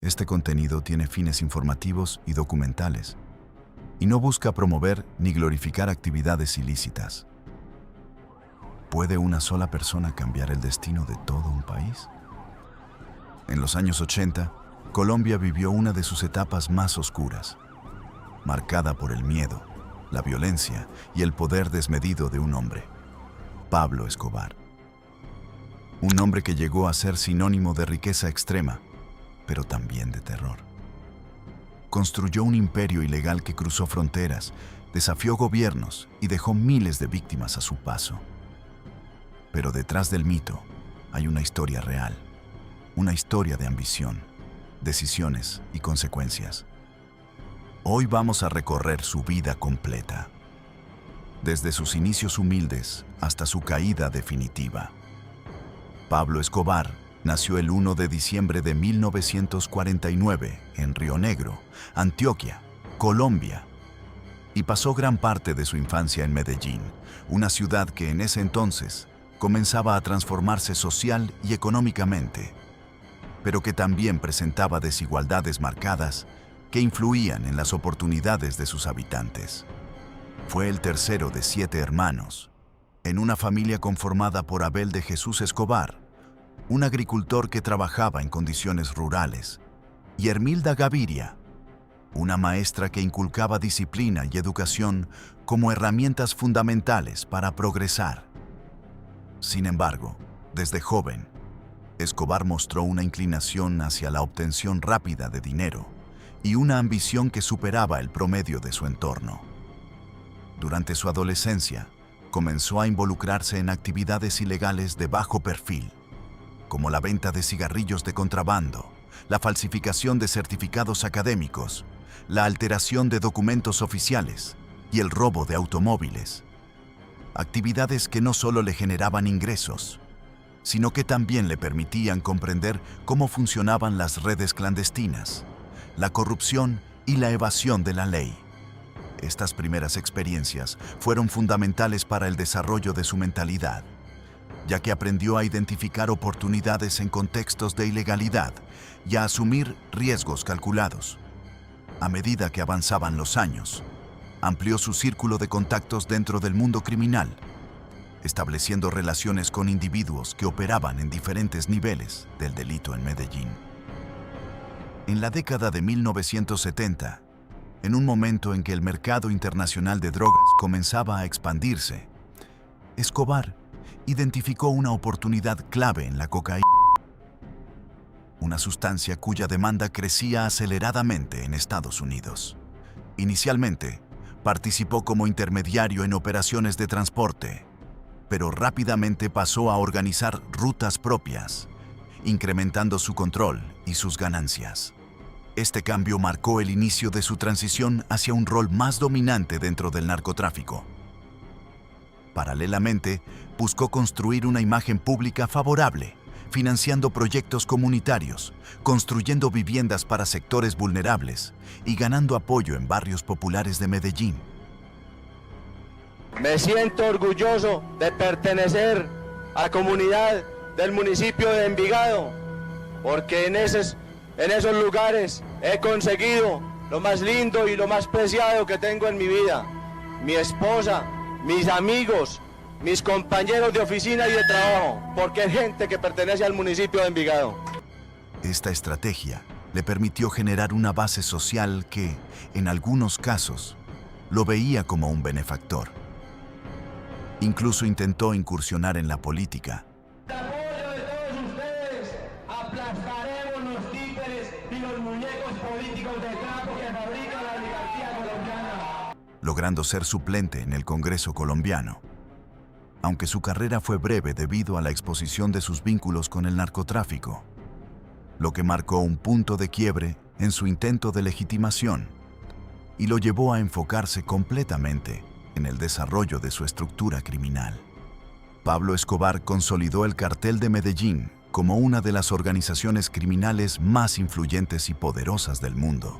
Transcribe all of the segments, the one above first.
Este contenido tiene fines informativos y documentales, y no busca promover ni glorificar actividades ilícitas. ¿Puede una sola persona cambiar el destino de todo un país? En los años 80, Colombia vivió una de sus etapas más oscuras, marcada por el miedo, la violencia y el poder desmedido de un hombre, Pablo Escobar. Un hombre que llegó a ser sinónimo de riqueza extrema, pero también de terror. Construyó un imperio ilegal que cruzó fronteras, desafió gobiernos y dejó miles de víctimas a su paso. Pero detrás del mito hay una historia real, una historia de ambición, decisiones y consecuencias. Hoy vamos a recorrer su vida completa, desde sus inicios humildes hasta su caída definitiva. Pablo Escobar nació el 1 de diciembre de 1949 en Río Negro, Antioquia, Colombia, y pasó gran parte de su infancia en Medellín, una ciudad que en ese entonces comenzaba a transformarse social y económicamente, pero que también presentaba desigualdades marcadas que influían en las oportunidades de sus habitantes. Fue el tercero de 7 hermanos, en una familia conformada por Abel de Jesús Escobar, un agricultor que trabajaba en condiciones rurales, y Hermilda Gaviria, una maestra que inculcaba disciplina y educación como herramientas fundamentales para progresar. Sin embargo, desde joven, Escobar mostró una inclinación hacia la obtención rápida de dinero y una ambición que superaba el promedio de su entorno. Durante su adolescencia, comenzó a involucrarse en actividades ilegales de bajo perfil, como la venta de cigarrillos de contrabando, la falsificación de certificados académicos, la alteración de documentos oficiales y el robo de automóviles. Actividades que no solo le generaban ingresos, sino que también le permitían comprender cómo funcionaban las redes clandestinas, la corrupción y la evasión de la ley. Estas primeras experiencias fueron fundamentales para el desarrollo de su mentalidad, ya que aprendió a identificar oportunidades en contextos de ilegalidad y a asumir riesgos calculados. A medida que avanzaban los años, amplió su círculo de contactos dentro del mundo criminal, estableciendo relaciones con individuos que operaban en diferentes niveles del delito en Medellín. En la década de 1970, en un momento en que el mercado internacional de drogas comenzaba a expandirse, Escobar identificó una oportunidad clave en la cocaína, una sustancia cuya demanda crecía aceleradamente en Estados Unidos. Inicialmente, participó como intermediario en operaciones de transporte, pero rápidamente pasó a organizar rutas propias, incrementando su control y sus ganancias. Este cambio marcó el inicio de su transición hacia un rol más dominante dentro del narcotráfico. Paralelamente, buscó construir una imagen pública favorable, financiando proyectos comunitarios, construyendo viviendas para sectores vulnerables y ganando apoyo en barrios populares de Medellín. Me siento orgulloso de pertenecer a la comunidad del municipio de Envigado, porque en esos lugares he conseguido lo más lindo y lo más preciado que tengo en mi vida: mi esposa, mis amigos, mis compañeros de oficina y de trabajo, porque es gente que pertenece al municipio de Envigado. Esta estrategia le permitió generar una base social que, en algunos casos, lo veía como un benefactor. Incluso intentó incursionar en la política. Con el apoyo de todos ustedes, aplastaremos los títeres y los muñecos políticos de trapo que fabrica la oligarquía colombiana, logrando ser suplente en el Congreso colombiano. Aunque su carrera fue breve debido a la exposición de sus vínculos con el narcotráfico, lo que marcó un punto de quiebre en su intento de legitimación y lo llevó a enfocarse completamente en el desarrollo de su estructura criminal. Pablo Escobar consolidó el Cartel de Medellín como una de las organizaciones criminales más influyentes y poderosas del mundo,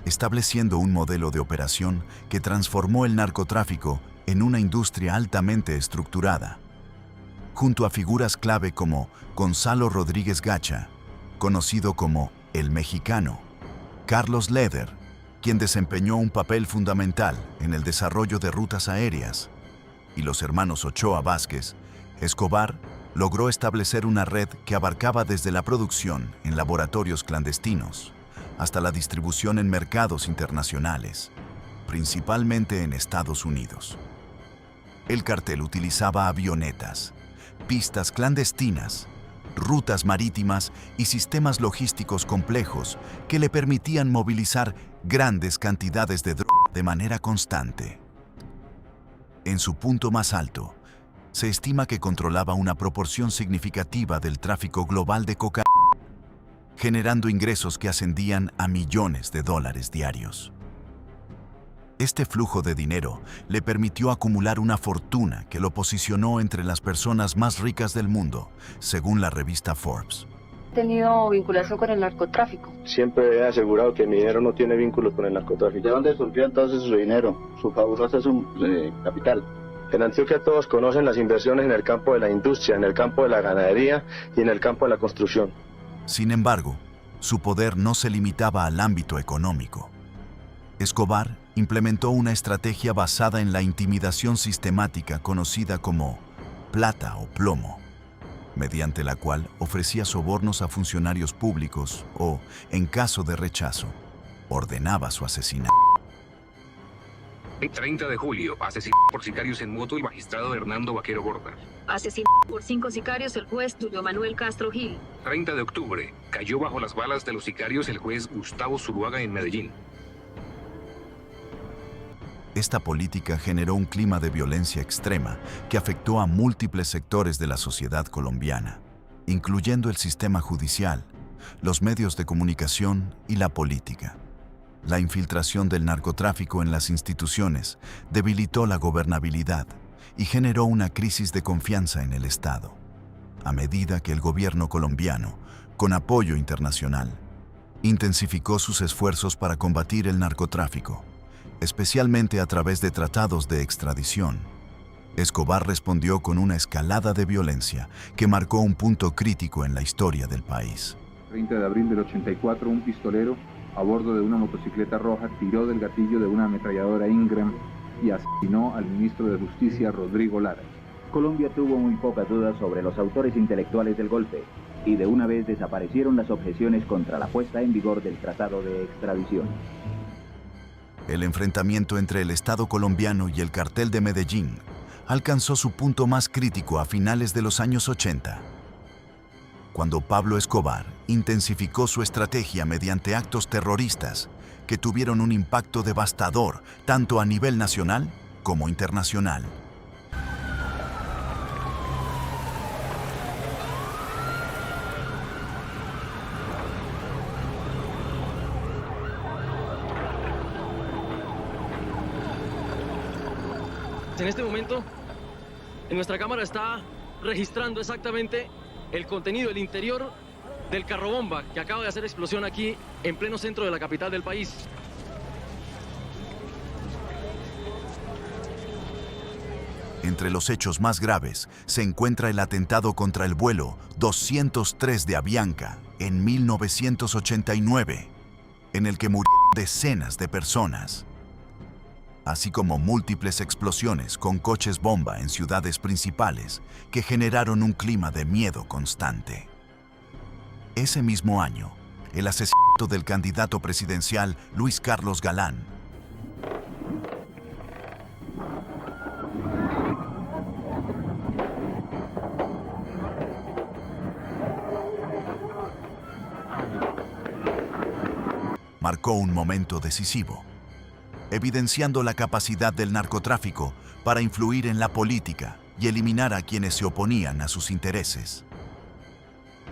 estableciendo un modelo de operación que transformó el narcotráfico en una industria altamente estructurada. Junto a figuras clave como Gonzalo Rodríguez Gacha, conocido como El mexicano Carlos Leder, quien desempeñó un papel fundamental en el desarrollo de rutas aéreas, y los hermanos Ochoa Vázquez, Escobar logró establecer una red que abarcaba desde la producción en laboratorios clandestinos hasta la distribución en mercados internacionales, principalmente en Estados Unidos. El cartel utilizaba avionetas, pistas clandestinas, rutas marítimas y sistemas logísticos complejos que le permitían movilizar grandes cantidades de droga de manera constante. En su punto más alto, se estima que controlaba una proporción significativa del tráfico global de cocaína, generando ingresos que ascendían a millones de dólares diarios. Este flujo de dinero le permitió acumular una fortuna que lo posicionó entre las personas más ricas del mundo, según la revista Forbes. ¿Ha tenido vinculación con el narcotráfico? Siempre he asegurado que mi dinero no tiene vínculos con el narcotráfico. ¿De dónde surgió entonces su dinero, su fabuloso capital? En Antioquia todos conocen las inversiones en el campo de la industria, en el campo de la ganadería y en el campo de la construcción. Sin embargo, su poder no se limitaba al ámbito económico. Escobar implementó una estrategia basada en la intimidación sistemática conocida como plata o plomo, mediante la cual ofrecía sobornos a funcionarios públicos o, en caso de rechazo, ordenaba su asesinato. El 30 de julio, asesinó por sicarios en moto el magistrado Hernando Vaquero Borda. Asesinó por 5 sicarios el juez Tulio Manuel Castro Gil. 30 de octubre, cayó bajo las balas de los sicarios el juez Gustavo Zuluaga en Medellín. Esta política generó un clima de violencia extrema que afectó a múltiples sectores de la sociedad colombiana, incluyendo el sistema judicial, los medios de comunicación y la política. La infiltración del narcotráfico en las instituciones debilitó la gobernabilidad y generó una crisis de confianza en el Estado, a medida que el gobierno colombiano, con apoyo internacional, intensificó sus esfuerzos para combatir el narcotráfico, especialmente a través de tratados de extradición. Escobar respondió con una escalada de violencia que marcó un punto crítico en la historia del país. 30 de abril del 84, un pistolero a bordo de una motocicleta roja tiró del gatillo de una ametralladora Ingram y asesinó al ministro de Justicia Rodrigo Lara. Colombia tuvo muy pocas dudas sobre los autores intelectuales del golpe y de una vez desaparecieron las objeciones contra la puesta en vigor del tratado de extradición. El enfrentamiento entre el Estado colombiano y el cartel de Medellín alcanzó su punto más crítico a finales de los años 80, cuando Pablo Escobar intensificó su estrategia mediante actos terroristas que tuvieron un impacto devastador tanto a nivel nacional como internacional. En este momento, en nuestra cámara está registrando exactamente el contenido, el interior del carrobomba que acaba de hacer explosión aquí en pleno centro de la capital del país. Entre los hechos más graves se encuentra el atentado contra el vuelo 203 de Avianca en 1989, en el que murieron decenas de personas, así como múltiples explosiones con coches bomba en ciudades principales que generaron un clima de miedo constante. Ese mismo año, el asesinato del candidato presidencial Luis Carlos Galán marcó un momento decisivo, evidenciando la capacidad del narcotráfico para influir en la política y eliminar a quienes se oponían a sus intereses.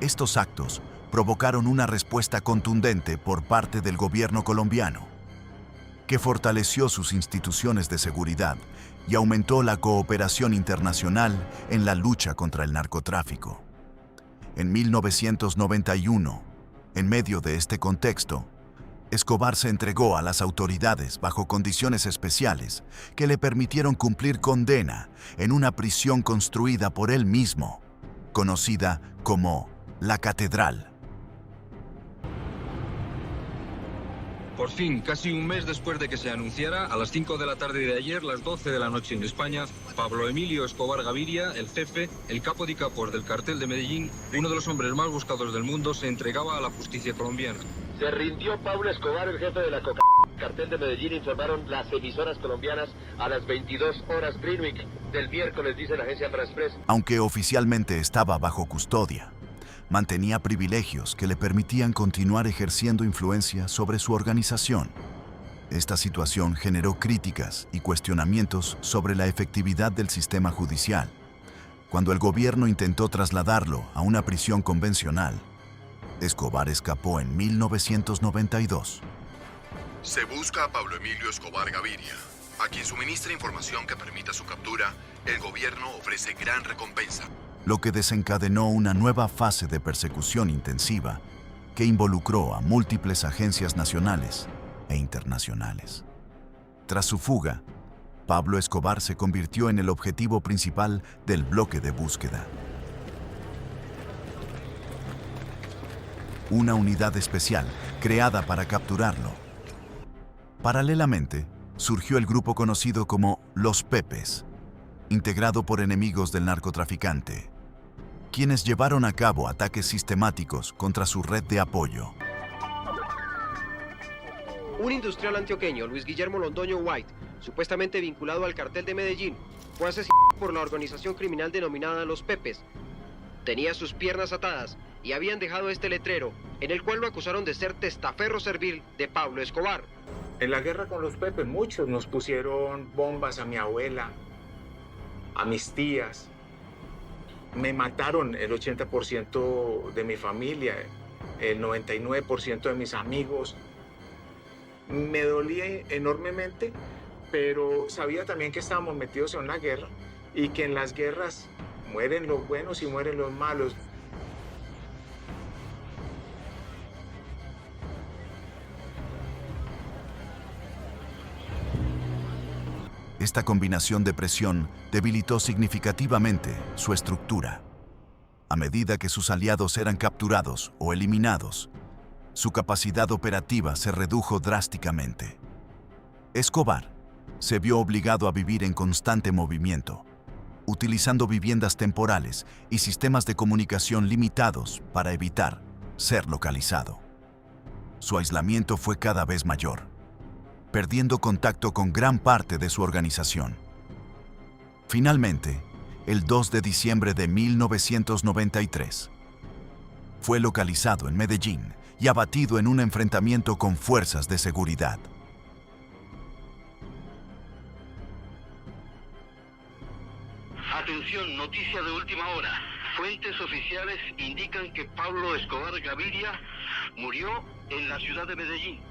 Estos actos provocaron una respuesta contundente por parte del gobierno colombiano, que fortaleció sus instituciones de seguridad y aumentó la cooperación internacional en la lucha contra el narcotráfico. En 1991, en medio de este contexto, Escobar se entregó a las autoridades bajo condiciones especiales que le permitieron cumplir condena en una prisión construida por él mismo, conocida como La Catedral. Por fin, casi un mes después de que se anunciara, a las 5 de la tarde de ayer, las 12 de la noche en España, Pablo Emilio Escobar Gaviria, el jefe, el capo de capos del cartel de Medellín, uno de los hombres más buscados del mundo, se entregaba a la justicia colombiana. Se rindió Pablo Escobar, el jefe de la cartel de Medellín, informaron las emisoras colombianas a las 22 horas Greenwich del miércoles, dice la agencia France Press. Aunque oficialmente estaba bajo custodia, mantenía privilegios que le permitían continuar ejerciendo influencia sobre su organización. Esta situación generó críticas y cuestionamientos sobre la efectividad del sistema judicial. Cuando el gobierno intentó trasladarlo a una prisión convencional, Escobar escapó en 1992. Se busca a Pablo Emilio Escobar Gaviria, a quien suministra información que permita su captura. El gobierno ofrece gran recompensa, lo que desencadenó una nueva fase de persecución intensiva que involucró a múltiples agencias nacionales e internacionales. Tras su fuga, Pablo Escobar se convirtió en el objetivo principal del bloque de búsqueda. Una unidad especial creada para capturarlo. Paralelamente, surgió el grupo conocido como Los Pepes, integrado por enemigos del narcotraficante, quienes llevaron a cabo ataques sistemáticos contra su red de apoyo. Un industrial antioqueño, Luis Guillermo Londoño White, supuestamente vinculado al cartel de Medellín, fue asesinado por la organización criminal denominada Los Pepes. Tenía sus piernas atadas y habían dejado este letrero, en el cual lo acusaron de ser testaferro servil de Pablo Escobar. En la guerra con los Pepes, muchos nos pusieron bombas a mi abuela, a mis tías. Me mataron el 80% de mi familia, el 99% de mis amigos. Me dolía enormemente, pero sabía también que estábamos metidos en una guerra y que en las guerras mueren los buenos y mueren los malos. Esta combinación de presión debilitó significativamente su estructura. A medida que sus aliados eran capturados o eliminados, su capacidad operativa se redujo drásticamente. Escobar se vio obligado a vivir en constante movimiento, utilizando viviendas temporales y sistemas de comunicación limitados para evitar ser localizado. Su aislamiento fue cada vez mayor, perdiendo contacto con gran parte de su organización. Finalmente, el 2 de diciembre de 1993, fue localizado en Medellín y abatido en un enfrentamiento con fuerzas de seguridad. Atención, noticia de última hora. Fuentes oficiales indican que Pablo Escobar Gaviria murió en la ciudad de Medellín.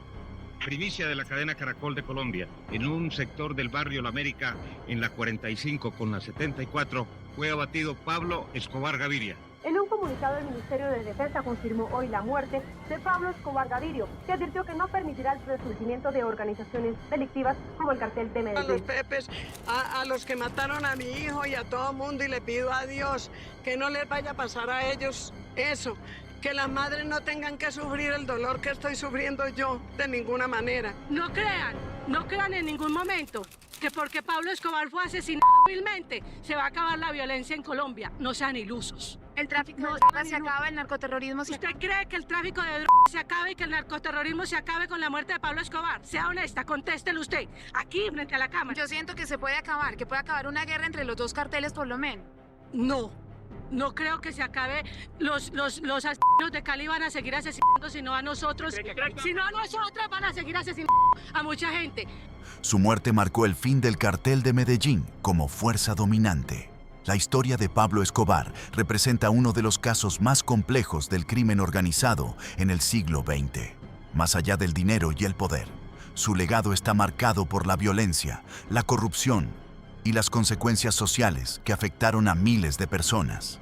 Primicia de la cadena Caracol de Colombia. En un sector del barrio La América, en la 45 con la 74, fue abatido Pablo Escobar Gaviria. En un comunicado, el Ministerio de Defensa confirmó hoy la muerte de Pablo Escobar Gaviria, que advirtió que no permitirá el resurgimiento de organizaciones delictivas como el cartel de Medellín. A los Pepes, a los que mataron a mi hijo y a todo mundo, y le pido a Dios que no les vaya a pasar a ellos eso, que las madres no tengan que sufrir el dolor que estoy sufriendo yo de ninguna manera. No crean en ningún momento que porque Pablo Escobar fue asesinado vilmente se va a acabar la violencia en Colombia. No sean ilusos. El tráfico de drogas se acaba, el narcoterrorismo se... ¿Usted cree que el tráfico de drogas se acabe y que el narcoterrorismo se acabe con la muerte de Pablo Escobar? Sea honesta, contéstelo usted, aquí frente a la cámara. Yo siento que se puede acabar, que puede acabar una guerra entre los dos carteles por lo menos. No creo que se acabe. Los asesinos de Cali van a seguir asesinando, sino a nosotros. Si no a nosotros, van a seguir asesinando a mucha gente. Su muerte marcó el fin del cartel de Medellín como fuerza dominante. La historia de Pablo Escobar representa uno de los casos más complejos del crimen organizado en el siglo XX. Más allá del dinero y el poder, su legado está marcado por la violencia, la corrupción y las consecuencias sociales que afectaron a miles de personas.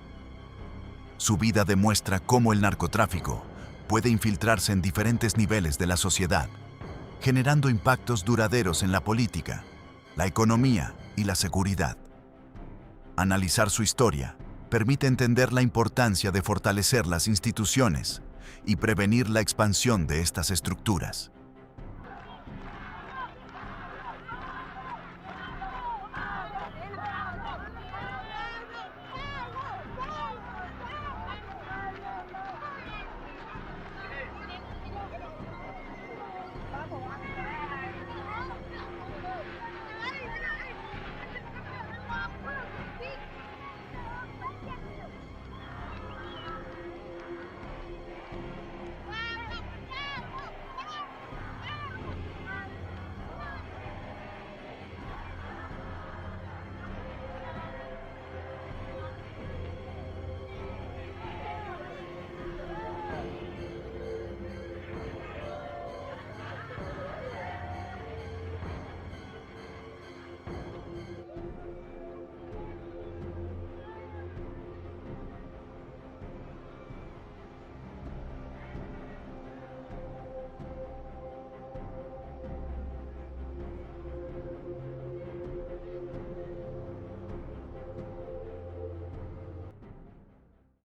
Su vida demuestra cómo el narcotráfico puede infiltrarse en diferentes niveles de la sociedad, generando impactos duraderos en la política, la economía y la seguridad. Analizar su historia permite entender la importancia de fortalecer las instituciones y prevenir la expansión de estas estructuras.